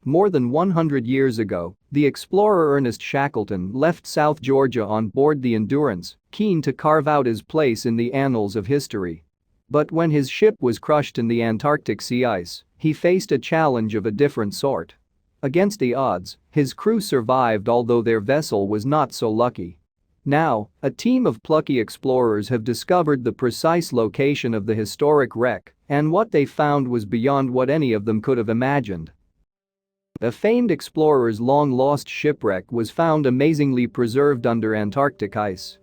More than 100 years ago, the explorer Ernest Shackleton left South Georgia on board the Endurance, keen to carve out his place in the annals of history. But when his ship was crushed in the Antarctic sea ice, he faced a challenge of a different sort. Against the odds, his crew survived, although their vessel was not so lucky. Now, a team of plucky explorers have discovered the precise location of the historic wreck, and what they found was beyond what any of them could have imagined. A famed explorer's long-lost shipwreck was found amazingly preserved under Antarctic ice.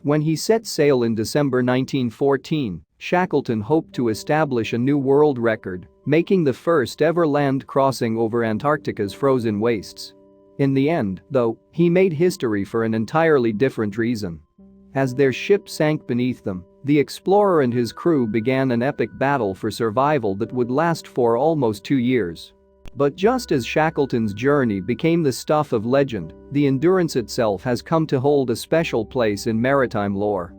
When he set sail in December 1914, Shackleton hoped to establish a new world record, making the first ever land crossing over Antarctica's frozen wastes. In the end, though, he made history for an entirely different reason. As their ship sank beneath them, the explorer and his crew began an epic battle for survival that would last for almost 2 years. But just as Shackleton's journey became the stuff of legend, the Endurance itself has come to hold a special place in maritime lore.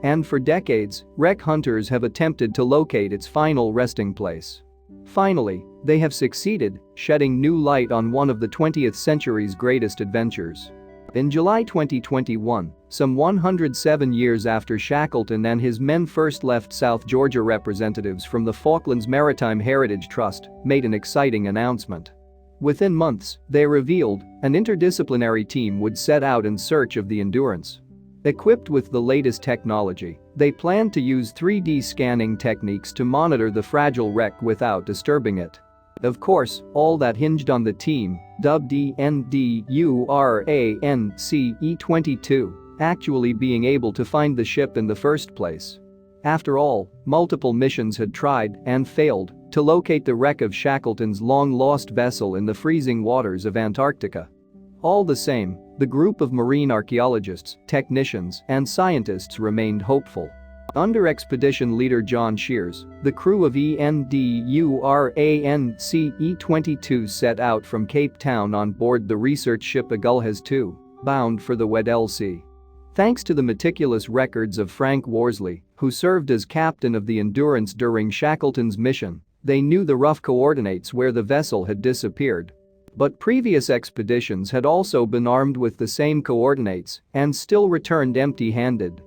And for decades, wreck hunters have attempted to locate its final resting place. Finally, they have succeeded, shedding new light on one of the 20th century's greatest adventures. In July 2021, some 107 years after Shackleton and his men first left South Georgia, representatives from the Falklands Maritime Heritage Trust made an exciting announcement. Within months, they revealed an interdisciplinary team would set out in search of the Endurance. Equipped with the latest technology, they planned to use 3D scanning techniques to monitor the fragile wreck without disturbing it. Of course, all that hinged on the team, dubbed ENDURANCE-22, actually being able to find the ship in the first place. After all, multiple missions had tried and failed to locate the wreck of Shackleton's long-lost vessel in the freezing waters of Antarctica. All the same, the group of marine archaeologists, technicians, and scientists remained hopeful. Under expedition leader John Shears, the crew of ENDURANCE-22 set out from Cape Town on board the research ship Agulhas II, bound for the Weddell Sea. Thanks to the meticulous records of Frank Worsley, who served as captain of the Endurance during Shackleton's mission, they knew the rough coordinates where the vessel had disappeared. But previous expeditions had also been armed with the same coordinates and still returned empty-handed.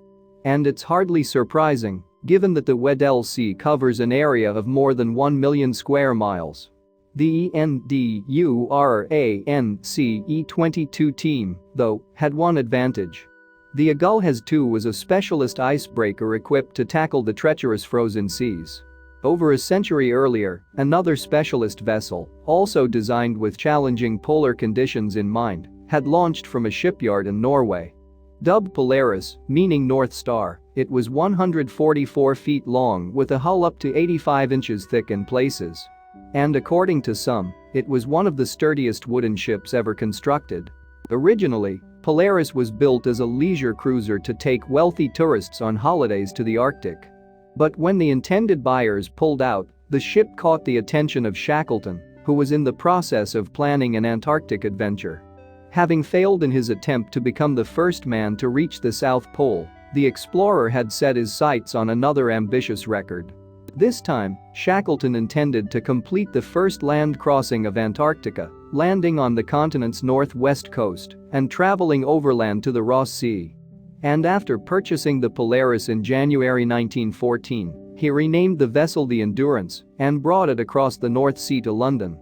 And it's hardly surprising, given that the Weddell Sea covers an area of more than 1 million square miles. The ENDURANCE-22 team, though, had one advantage. The Agulhas II was a specialist icebreaker equipped to tackle the treacherous frozen seas. Over a century earlier, another specialist vessel, also designed with challenging polar conditions in mind, had launched from a shipyard in Norway. Dubbed Polaris, meaning North Star, it was 144 feet long with a hull up to 85 inches thick in places. And according to some, it was one of the sturdiest wooden ships ever constructed. Originally, Polaris was built as a leisure cruiser to take wealthy tourists on holidays to the Arctic. But when the intended buyers pulled out, the ship caught the attention of Shackleton, who was in the process of planning an Antarctic adventure. Having failed in his attempt to become the first man to reach the South Pole, the explorer had set his sights on another ambitious record. This time, Shackleton intended to complete the first land crossing of Antarctica, landing on the continent's northwest coast and traveling overland to the Ross Sea. And after purchasing the Polaris in January 1914, he renamed the vessel the Endurance and brought it across the North Sea to London.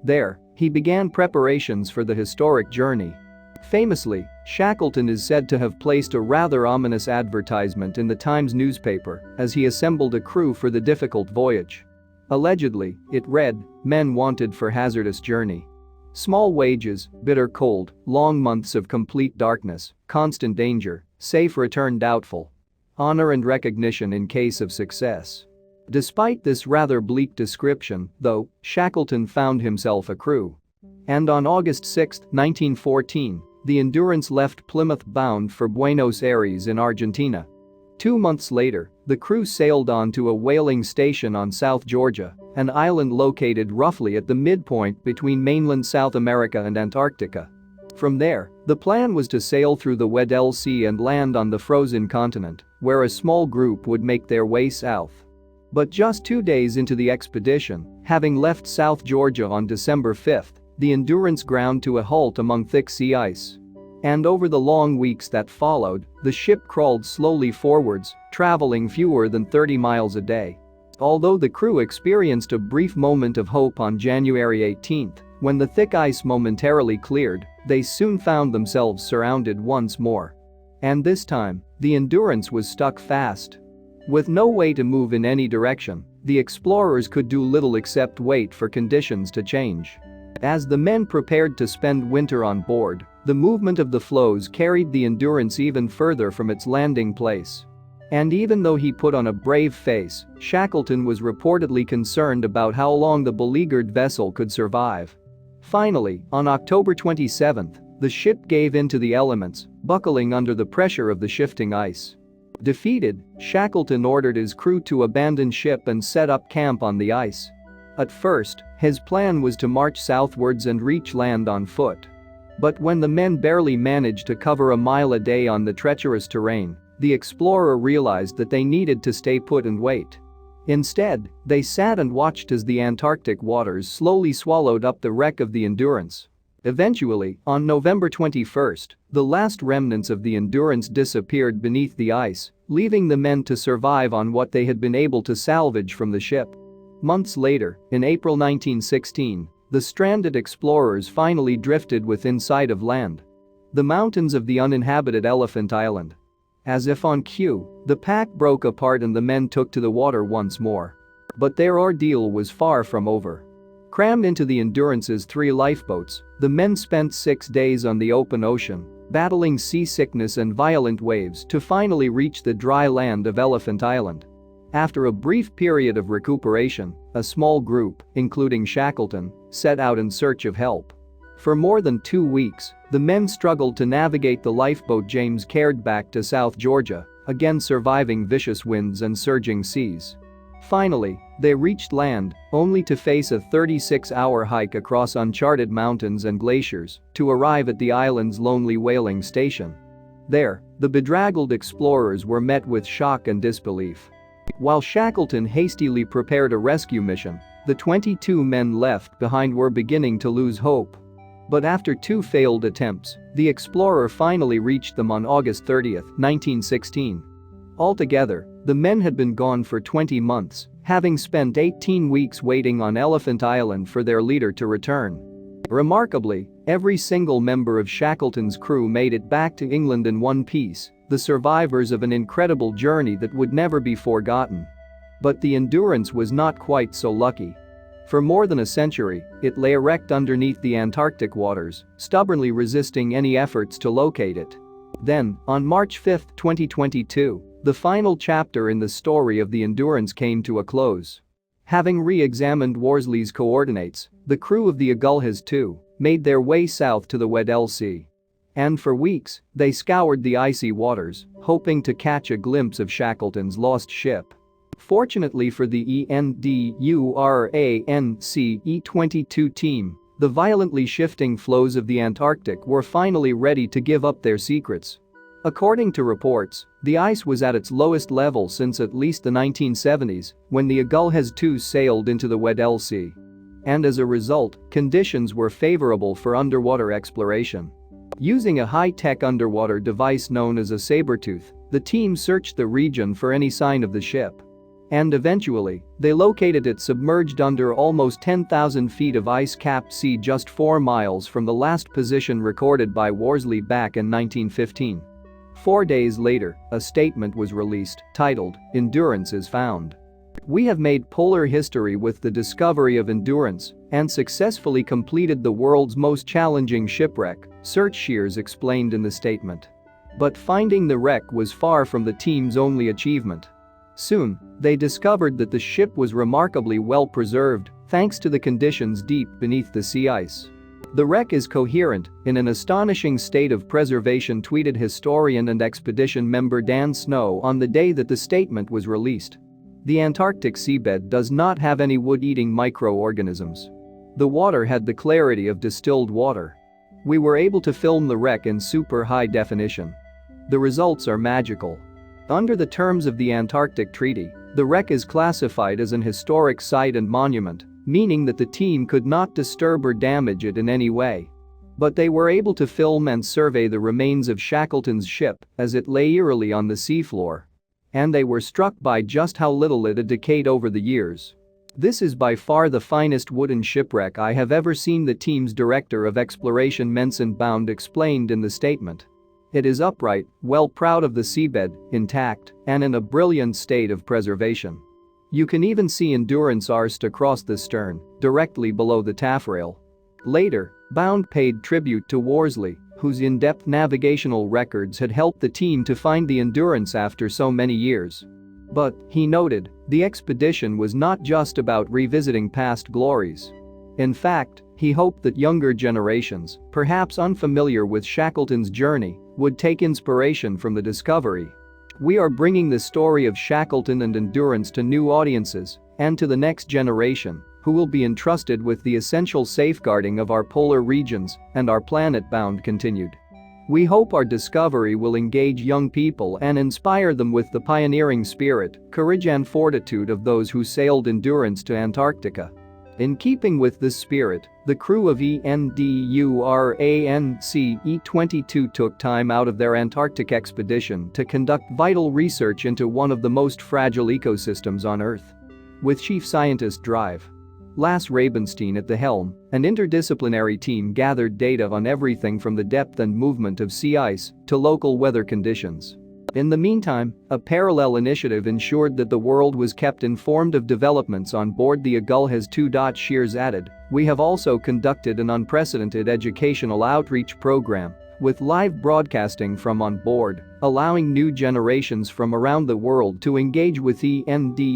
There, he began preparations for the historic journey. Famously, Shackleton is said to have placed a rather ominous advertisement in the Times newspaper as he assembled a crew for the difficult voyage. Allegedly, it read, "Men wanted for hazardous journey. Small wages, bitter cold, long months of complete darkness, constant danger, safe return doubtful. Honor and recognition in case of success." Despite this rather bleak description, though, Shackleton found himself a crew. And on August 6, 1914, the Endurance left Plymouth bound for Buenos Aires in Argentina. 2 months later, the crew sailed on to a whaling station on South Georgia, an island located roughly at the midpoint between mainland South America and Antarctica. From there, the plan was to sail through the Weddell Sea and land on the frozen continent, where a small group would make their way south. But just 2 days into the expedition, Having left South Georgia on December 5, the Endurance ground to a halt among thick sea ice. And over the long weeks that followed, the ship crawled slowly forwards, traveling fewer than 30 miles a day. Although the crew experienced a brief moment of hope on January 18, when the thick ice momentarily cleared, they soon found themselves surrounded once more. And this time, the Endurance was stuck fast. With no way to move in any direction, the explorers could do little except wait for conditions to change. As the men prepared to spend winter on board, the movement of the floes carried the Endurance even further from its landing place. And even though he put on a brave face, Shackleton was reportedly concerned about how long the beleaguered vessel could survive. Finally, on October 27, the ship gave in to the elements, buckling under the pressure of the shifting ice. Defeated, Shackleton ordered his crew to abandon ship and set up camp on the ice. At first, his plan was to march southwards and reach land on foot. But when the men barely managed to cover a mile a day on the treacherous terrain, the explorer realized that they needed to stay put and wait. Instead, they sat and watched as the Antarctic waters slowly swallowed up the wreck of the Endurance. Eventually, on November 21, the last remnants of the Endurance disappeared beneath the ice, leaving the men to survive on what they had been able to salvage from the ship. Months later, in April 1916, the stranded explorers finally drifted within sight of land. The mountains of the uninhabited Elephant Island. As if on cue, the pack broke apart and the men took to the water once more. But their ordeal was far from over. Crammed into the Endurance's 3 lifeboats, the men spent 6 days on the open ocean, battling seasickness and violent waves to finally reach the dry land of Elephant Island. After a brief period of recuperation, a small group, including Shackleton, set out in search of help. For more than 2 weeks, the men struggled to navigate the lifeboat James carried back to South Georgia, again surviving vicious winds and surging seas. Finally, they reached land, only to face a 36-hour hike across uncharted mountains and glaciers to arrive at the island's lonely whaling station. There, the bedraggled explorers were met with shock and disbelief. While Shackleton hastily prepared a rescue mission, the 22 men left behind were beginning to lose hope. But after 2 failed attempts, the explorer finally reached them on August 30, 1916. Altogether, the men had been gone for 20 months, having spent 18 weeks waiting on Elephant Island for their leader to return. Remarkably, every single member of Shackleton's crew made it back to England in one piece, the survivors of an incredible journey that would never be forgotten. But the Endurance was not quite so lucky. For more than a century, it lay erect underneath the Antarctic waters, stubbornly resisting any efforts to locate it. Then, on March 5, 2022, the final chapter in the story of the Endurance came to a close. Having re-examined Worsley's coordinates, the crew of the Agulhas II made their way south to the Weddell Sea. And for weeks, they scoured the icy waters, hoping to catch a glimpse of Shackleton's lost ship. Fortunately for the Endurance E-22 team, the violently shifting floes of the Antarctic were finally ready to give up their secrets. According to reports, the ice was at its lowest level since at least the 1970s, when the Agulhas II sailed into the Weddell Sea. And as a result, conditions were favorable for underwater exploration. Using a high-tech underwater device known as a saber-tooth, the team searched the region for any sign of the ship. And eventually, they located it submerged under almost 10,000 feet of ice-capped sea just 4 miles from the last position recorded by Worsley back in 1915. 4 days later, a statement was released, titled, "Endurance is found. We have made polar history with the discovery of Endurance and successfully completed the world's most challenging shipwreck," Search Shears explained in the statement. But finding the wreck was far from the team's only achievement. Soon, they discovered that the ship was remarkably well preserved, thanks to the conditions deep beneath the sea ice. "The wreck is coherent, in an astonishing state of preservation," tweeted historian and expedition member Dan Snow on the day that the statement was released. "The Antarctic seabed does not have any wood-eating microorganisms. The water had the clarity of distilled water. We were able to film the wreck in super high definition. The results are magical." Under the terms of the Antarctic Treaty, the wreck is classified as an historic site and monument, meaning that the team could not disturb or damage it in any way. But they were able to film and survey the remains of Shackleton's ship as it lay eerily on the seafloor. And they were struck by just how little it had decayed over the years. "This is by far the finest wooden shipwreck I have ever seen," the team's director of exploration Menson Bound explained in the statement. "It is upright, well proud of the seabed, intact, and in a brilliant state of preservation. You can even see Endurance arced across the stern, directly below the taffrail." Later, Bound paid tribute to Worsley, whose in-depth navigational records had helped the team to find the Endurance after so many years. But, he noted, the expedition was not just about revisiting past glories. In fact, he hoped that younger generations, perhaps unfamiliar with Shackleton's journey, would take inspiration from the discovery. "We are bringing the story of Shackleton and Endurance to new audiences and to the next generation, who will be entrusted with the essential safeguarding of our polar regions and our planet," Bound continued. "We hope our discovery will engage young people and inspire them with the pioneering spirit, courage and fortitude of those who sailed Endurance to Antarctica." In keeping with this spirit, the crew of Endurance E-22 took time out of their Antarctic expedition to conduct vital research into one of the most fragile ecosystems on Earth. With Chief Scientist Drive Lasse Rabenstein at the helm, an interdisciplinary team gathered data on everything from the depth and movement of sea ice to local weather conditions. In the meantime, a parallel initiative ensured that the world was kept informed of developments on board the Agulhas 2. Shears added, "We have also conducted an unprecedented educational outreach program with live broadcasting from on board, allowing new generations from around the world to engage with Endurance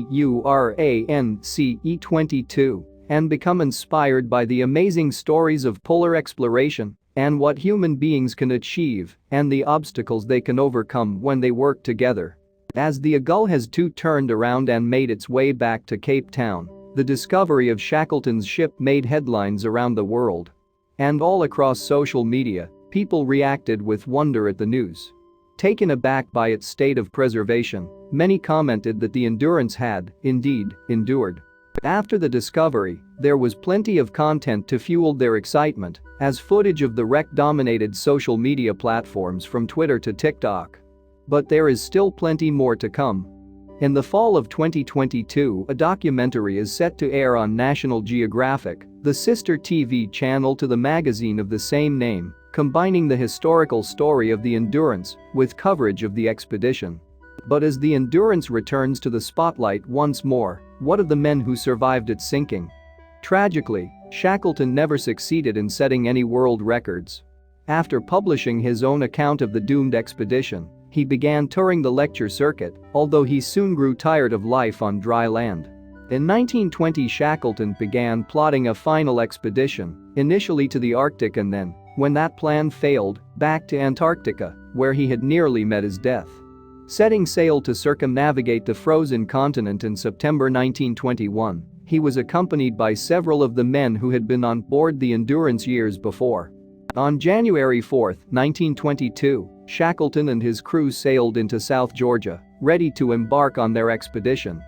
E-22 and become inspired by the amazing stories of polar exploration and what human beings can achieve and the obstacles they can overcome when they work together." As the Agulhas 2 turned around and made its way back to Cape Town, the discovery of Shackleton's ship made headlines around the world. And all across social media, people reacted with wonder at the news. Taken aback by its state of preservation, many commented that the Endurance had, indeed, endured. After the discovery, there was plenty of content to fuel their excitement, as footage of the wreck dominated social media platforms from Twitter to TikTok. But there is still plenty more to come. In the fall of 2022, a documentary is set to air on National Geographic, the sister TV channel to the magazine of the same name, combining the historical story of the Endurance with coverage of the expedition. But as the Endurance returns to the spotlight once more, what of the men who survived its sinking? Tragically, Shackleton never succeeded in setting any world records. After publishing his own account of the doomed expedition, he began touring the lecture circuit, although he soon grew tired of life on dry land. In 1920, Shackleton began plotting a final expedition, initially to the Arctic and then, when that plan failed, back to Antarctica, where he had nearly met his death. Setting sail to circumnavigate the frozen continent in September 1921, he was accompanied by several of the men who had been on board the Endurance years before. On January 4, 1922, Shackleton and his crew sailed into South Georgia, ready to embark on their expedition.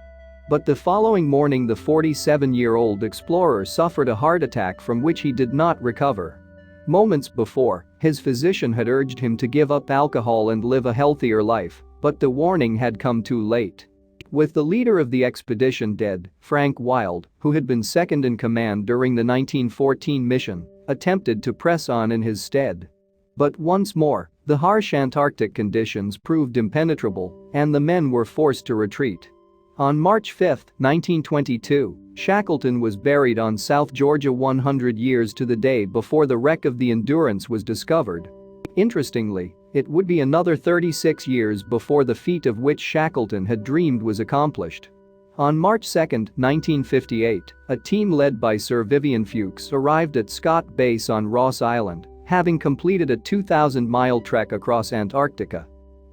But the following morning, the 47-year-old explorer suffered a heart attack from which he did not recover. Moments before, his physician had urged him to give up alcohol and live a healthier life, but the warning had come too late. With the leader of the expedition dead, Frank Wild, who had been second in command during the 1914 mission, attempted to press on in his stead. But once more, the harsh Antarctic conditions proved impenetrable, and the men were forced to retreat. On March 5, 1922, Shackleton was buried on South Georgia 100 years to the day before the wreck of the Endurance was discovered. Interestingly, it would be another 36 years before the feat of which Shackleton had dreamed was accomplished. On March 2, 1958, a team led by Sir Vivian Fuchs arrived at Scott Base on Ross Island, having completed a 2,000-mile trek across Antarctica.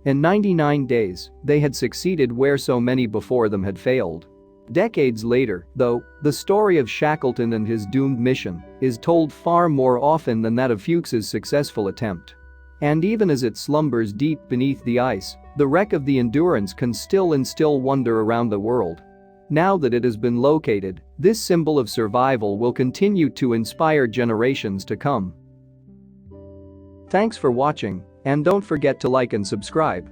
In 99 days, they had succeeded where so many before them had failed. Decades later, though, the story of Shackleton and his doomed mission is told far more often than that of Fuchs's successful attempt. And even as it slumbers deep beneath the ice, the wreck of the Endurance can still instill wonder around the world. Now that it has been located, This symbol of survival will continue to inspire generations to come. Thanks for watching, and don't forget to like and subscribe.